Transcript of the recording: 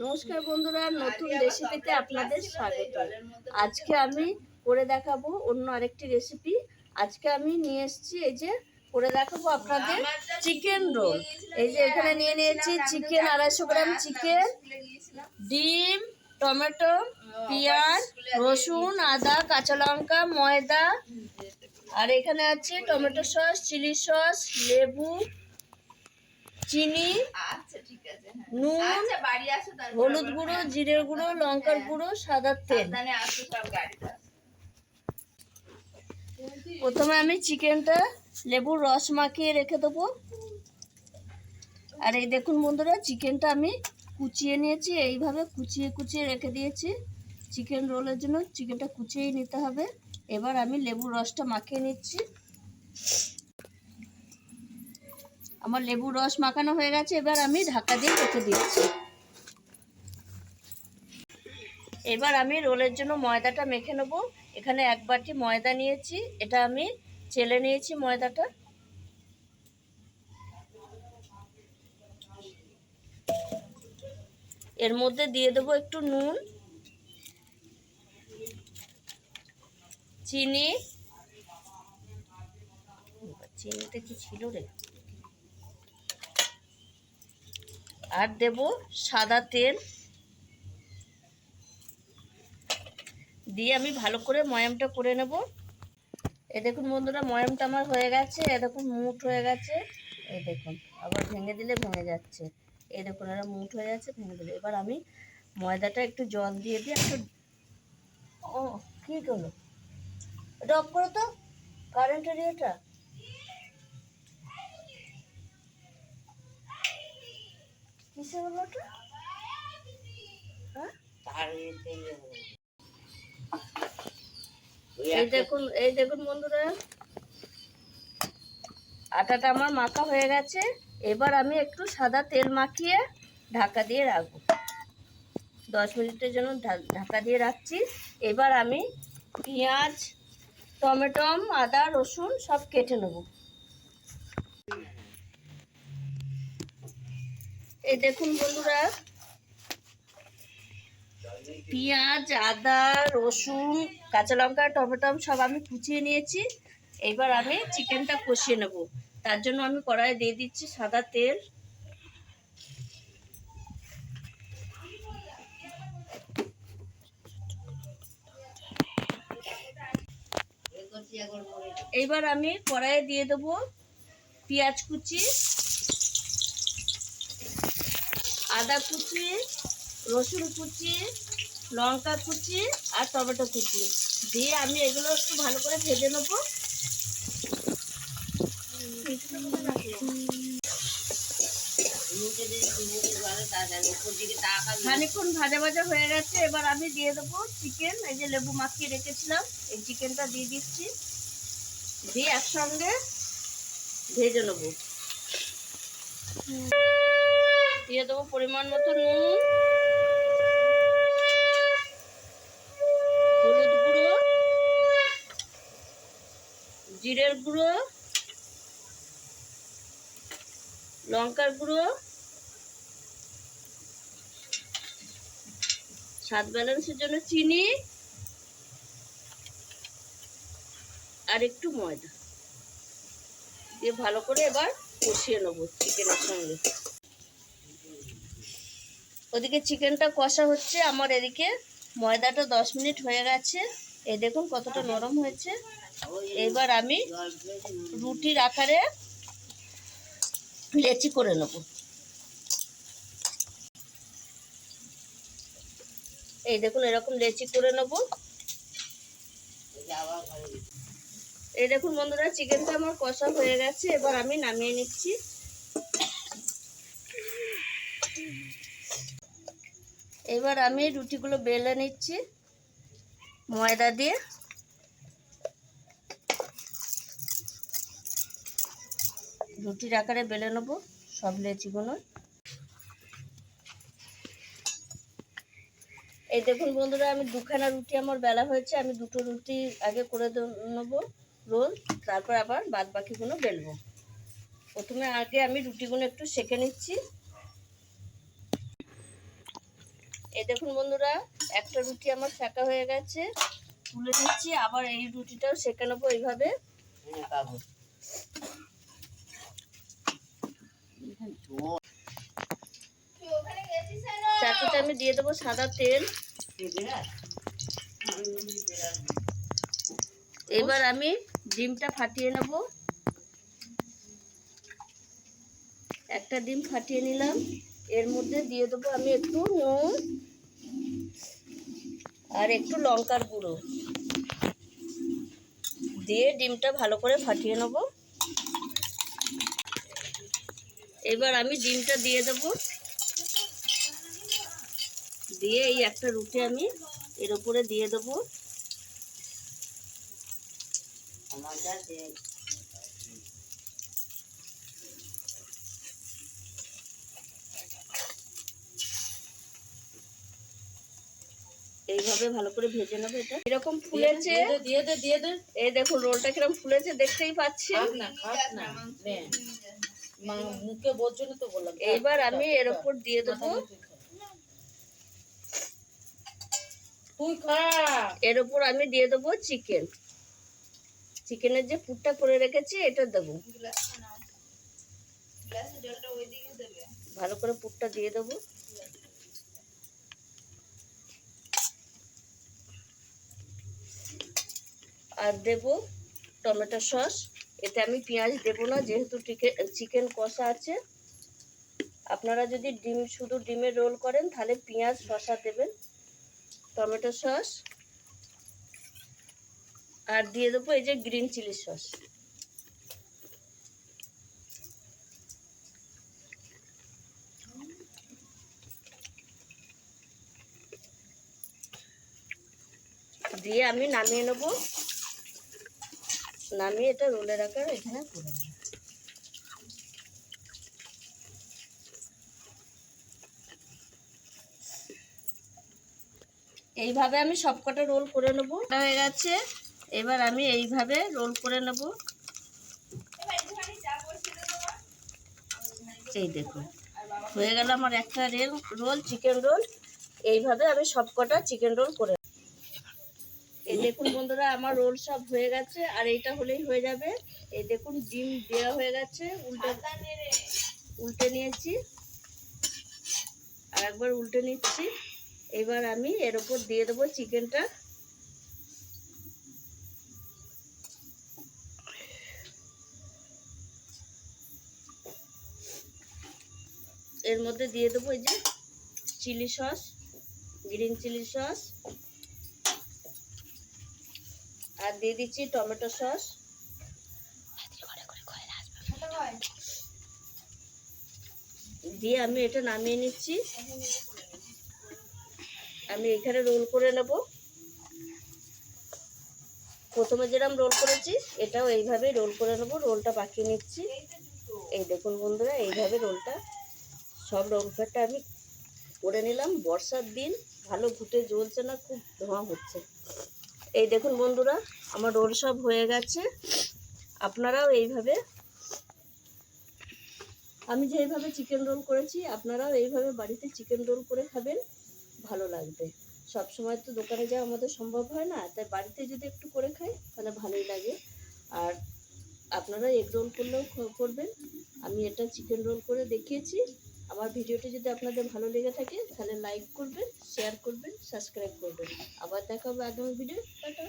নমস্কার বন্ধুরা, নতুন রেসিপিতে আপনাদের স্বাগত। আজকে আমি করে দেখাবো অন্য আরেকটি রেসিপি। আজকে আমি নিয়ে এসেছি, এই যে করে দেখাবো আপনাদের চিকেন রোল। এই যে এখানে নিয়ে নিয়েছি চিকেন 250 গ্রাম চিকেন, ডিম, টমেটো, পেঁয়াজ, রসুন, আদা, কাঁচা লঙ্কা, ময়দা, আর এখানে আছে টমেটো সস, চিলি সস, লেবু, চিনি, নুন, হলুদ গুঁড়ো, জিরের গুঁড়ো, লঙ্কার গুঁড়ো, সাদা তেল। প্রথমে আমি চিকেনটা লেবুর রস মাখিয়ে রেখে দেবো। আর এই দেখুন বন্ধুরা, চিকেনটা আমি কুচিয়ে নিয়েছি, এইভাবে কুচিয়ে কুচিয়ে রেখে দিয়েছি। চিকেন রোলের জন্য চিকেনটা কুচিয়েই নিতে হবে। এবার আমি লেবুর রসটা মাখিয়ে নিচ্ছি। আমার লেবুর রস মাখানো হয়ে গেছে, এবার আমি ঢাকা দিয়ে রেখে দিচ্ছি। এবার আমি রোলের জন্য ময়দাটা মেখে নেব। এখানে 1 বাটি ময়দা নিয়েছি, এটা আমি চেলে নিয়েছি ময়দাটা। এর মধ্যে দিয়ে দেবো একটু নুন, চিনি, চিনিতে কি ছিল রে, আর দেব সাদা তেল দিয়ে আমি ভালো করে ময়ামটা করে নেব। এই দেখুন বন্ধুরা, ময়ামটা আমার হয়ে গেছে। এই দেখুন মুঠ হয়ে গেছে। এই দেখুন আবার ভেঙে দিলে ভেঙে যাচ্ছে। এই দেখুন এটা মুঠ হয়ে যাচ্ছে, ভেঙে দিলে। এবার আমি ময়দাটা একটু জল দিয়ে দিই একটু। ও কী করলো, এটা অফ করো তো, কারেন্টের ইয়েটা। কিসে হলো ওটা? হ্যাঁ, এই দেখুন বন্ধুরা, আটাটা আমার মাখা হয়ে গেছে। এবার আমি একটু সাদা তেল মাখিয়ে ঢাকা দিয়ে রাখবো। 10 মিনিটের জন্য ঢাকা দিয়ে রাখছি। এবার আমি পেঁয়াজ, টমেটো, আদা, রসুন সব কেটে নেব। এই দেখুন বন্ধুরা, পেঁয়াজ, আদা, রসুন, কাঁচা লঙ্কা, টমেটো সব আমি কুচিয়ে নিয়েছি। এবার আমি চিকেনটা কষিয়ে নেব। তার জন্য আমি কড়াইয়ে দিয়ে দিচ্ছি সাদা তেল। এইবার আমি কড়াইয়ে দিয়ে দেবো পেঁয়াজ কুচি, আদা কুচি, রসুন কুচি, লঙ্কা কুচি আর টমেটো কুচি দিয়ে আমি এগুলো একটু ভালো করে ভেজে নেবো। খানিকক্ষণ ভাজা ভাজা হয়ে গেছে। এবার আমি দিয়ে দেবো চিকেন, এই যে লেবু মাখিয়ে রেখেছিলাম, এই চিকেনটা দিয়ে দিচ্ছি, দিয়ে একসঙ্গে ভেজে নেবো। দিয়ে দেবো পরিমাণ মতো নুন, হলুদ গুঁড়ো, জিরের গুঁড়ো, লঙ্কার গুঁড়ো, স্বাদ ব্যালেন্সের জন্য চিনি আর একটু ময়দা দিয়ে ভালো করে এবার কষিয়ে নেবো চিকেনের সঙ্গে। ওদিকে চিকেনটা কষা হচ্ছে, আমার এদিকে ময়দাটা 10 মিনিট হয়ে গেছে। এই দেখুন কতটা নরম হয়েছে। এবার আমি রুটির আকারে লেচি করে নেব। এই দেখুন এরকম লেচি করে নেব। এই দেখুন বন্ধুরা, চিকেনটা আমার কষা হয়ে গেছে। এবার আমি নামিয়ে নিচ্ছি। এবার আমি রুটিগুলো বেলে নিচ্ছি ময়দা দিয়ে। রুটির আকারে বেলে নেবো সব লেচিগুলো। এই দেখুন বন্ধুরা, আমি 2খানা রুটি আমার বেলা হয়েছে। আমি 2টো রুটি আগে করে নেবো রোল, তারপর আবার বাদ বাকিগুলো বেলবো। প্রথমে আগে আমি রুটিগুলো একটু সেঁকে নিচ্ছি। এই দেখুন বন্ধুরা, একটা রুটি আমার সেঁকা হয়ে গেছে, তুলে নিচ্ছি। আবার এই রুটিটাও সেঁকে নেবো এইভাবে। চাটুতে আমি দিয়ে দেবো সাদা তেল। এবার আমি ডিমটা ফাটিয়ে নেব। একটা ডিম ফাটিয়ে নিলাম। এর মধ্যে দিয়ে দেবো আমি একটু নুন আর একটু লঙ্কার গুঁড়ো দিয়ে ডিমটা ভালো করে ফাটিয়ে নেব। এবার আমি ডিমটা দিয়ে দেব, দিয়ে এই একটা রুটি আমি এর উপরে দিয়ে দেবো। এইভাবে ভালো করে ভেজে নেবো। এটা এরকম ফুলেছে, এই দেখুন রোলটা কিরকম ফুলেছে, দেখতেই পাচ্ছি। মুখে বোঝো না তো বললাম। এইবার আমি এর উপর দিয়ে দেবো, এর উপর আমি দিয়ে দেবো চিকেন। চিকেনের যে পুরটা করে রেখেছি এটা দেবো, ভালো করে পুরটা দিয়ে দেবো। আর দেব টমেটো সস। এতে আমি পেঁয়াজ দেবো না, যেহেতু চিকেন কষা আছে। আপনারা যদি শুধু ডিমের রোল করেন তাহলে পেঁয়াজ শসা দেবেন। টমেটো সস আর দিয়ে দেবো এই যে গ্রিন চিলি সস। দিয়ে আমি নামিয়ে নেব। নামিয়ে এটা রোলের আকার এখানে করে নেব। এইভাবে আমি সবকটা রোল করে নেব। হয়ে গেছে, এবার আমি এইভাবে রোল করে নেব। এই দেখুন হয়ে গেল আমার একটা রোল, চিকেন রোল। এইভাবে আমি সবকটা চিকেন রোল করে। এই দেখুন বন্ধুরা, আমার রোল সব হয়ে গেছে, আর এইটা হলেই হয়ে যাবে। এই দেখুন ডিম দেওয়া হয়ে গেছে, উল্টে নিয়েছি, আর একবার উল্টে নিচ্ছি। এবার আমি এর উপর দিয়ে দেবো চিকেনটা। এর মধ্যে দিয়ে দেবো এই যে chilli sauce, green chilli sauce, আর দিয়ে দিচ্ছি টমেটো সস। দিয়ে আমি এটা নামিয়ে নিচ্ছি। আমি এখানে রোল করে নেব। প্রথমে যেরকম রোল করেছি এটাও এইভাবেই রোল করে নেব। রোলটা পাকিয়ে নিচ্ছি। এই দেখুন বন্ধুরা, এইভাবে রোলটা সব রোলটা আমি করে নিলাম। বর্ষার দিন, ভালো ঘুটে জ্বলছে না, খুব ধোঁয়া হচ্ছে। এই দেখুন বন্ধুরা, আমার রোল সব হয়ে গেছে। আপনারাও এইভাবে, আমি যেইভাবে চিকেন রোল করেছি আপনারাও এইভাবে বাড়িতে চিকেন রোল করে খাবেন, ভালো লাগবে। সব সময় তো দোকানে যাওয়া আমাদের সম্ভব হয় না, তাই বাড়িতে যদি একটু করে খাই তাহলে ভালোই লাগে। আর আপনারা এগ রোল করলেও করবেন। আমি এটা চিকেন রোল করে দেখিয়েছি। আমার ভিডিওটি যদি আপনাদের ভালো লেগে থাকে তাহলে লাইক করবেন, শেয়ার করবেন, সাবস্ক্রাইব করবেন। আবার দেখা হবে আগামী ভিডিও। টাটা।